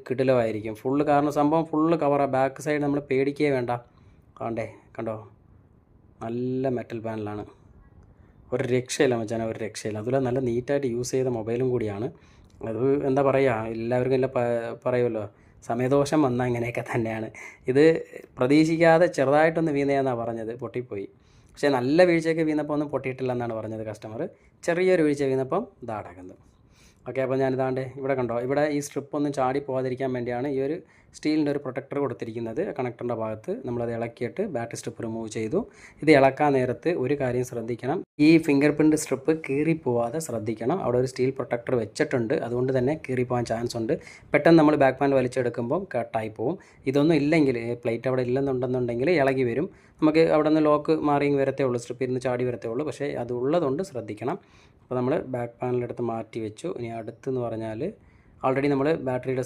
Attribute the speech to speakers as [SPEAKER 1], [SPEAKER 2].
[SPEAKER 1] കിടിലമായിരിക്കും full. കാരണം സംഭവം full കവറാണ്. Back side നമ്മൾ പേടിക്കേ വേണ്ട. കണ്ടോ നല്ല മെറ്റൽ പാനലാണ്. ഒരു രക്ഷയില്ല മച്ചാനെ, ഒരു രക്ഷയില്ല. അതുപോലെ നല്ല നീറ്റായിട്ട് യൂസ് ചെയ്ത മൊബൈലും കൂടിയാണ്. അത് എന്താ പറയുക, എല്ലാവർക്കും എല്ലാം പറയുമല്ലോ, സമയദോഷം വന്നാൽ ഇങ്ങനെയൊക്കെ തന്നെയാണ്. ഇത് പ്രതീക്ഷിക്കാതെ ചെറുതായിട്ടൊന്ന് വീണയാന്നാണ് പറഞ്ഞത്, പൊട്ടിപ്പോയി. പക്ഷേ നല്ല വീഴ്ചയൊക്കെ വീണപ്പോൾ ഒന്നും പൊട്ടിയിട്ടില്ല എന്നാണ് പറഞ്ഞത് കസ്റ്റമർ. ചെറിയൊരു വീഴ്ച വീണപ്പം ഇതാ അടക്കുന്നത്. ഓക്കെ, അപ്പോൾ ഞാനിതാണ്ട് ഇവിടെ കണ്ടോ, ഇവിടെ ഈ സ്ട്രിപ്പ് ഒന്നും ചാടി പോകാതിരിക്കാൻ വേണ്ടിയാണ് ഈ ഒരു സ്റ്റീലിൻ്റെ ഒരു പ്രൊട്ടക്ടർ കൊടുത്തിരിക്കുന്നത്. കണക്ടറിൻ്റെ ഭാഗത്ത് നമ്മളത് ഇളക്കിയിട്ട് ബാറ്ററി സ്ട്രിപ്പ് റിമൂവ് ചെയ്തു. ഇത് ഇളക്കാൻ നേരത്ത് ഒരു കാര്യം ശ്രദ്ധിക്കണം, ഈ ഫിംഗർ പ്രിൻറ്റ് സ്ട്രിപ്പ് കീറിപ്പോവാതെ ശ്രദ്ധിക്കണം. അവിടെ ഒരു സ്റ്റീൽ പ്രൊട്ടക്ടർ വെച്ചിട്ടുണ്ട്, അതുകൊണ്ട് തന്നെ കീറിപ്പോകാൻ ചാൻസ് ഉണ്ട്. പെട്ടെന്ന് നമ്മൾ ബാക്ക് പാനൽ വലിച്ചെടുക്കുമ്പം കട്ടായി പോവും. ഇതൊന്നും ഇല്ലെങ്കിൽ, പ്ലേറ്റ് അവിടെ ഇല്ലെന്നുണ്ടെന്നുണ്ടെങ്കിൽ ഇളകി വരും. നമുക്ക് അവിടെ നിന്ന് ലോക്ക് മാറിയും വരത്തേ ഉള്ളൂ, സ്ട്രിപ്പ് ഇരുന്ന് ചാടി വരത്തേ ഉള്ളൂ. പക്ഷേ അത് ഉള്ളതുകൊണ്ട് ശ്രദ്ധിക്കണം. അപ്പോൾ നമ്മൾ ബാക്ക് പാനലെടുത്ത് മാറ്റി വെച്ചു. ഇനി അടുത്തെന്ന് പറഞ്ഞാൽ, ഓൾറെഡി നമ്മൾ ബാറ്ററിയുടെ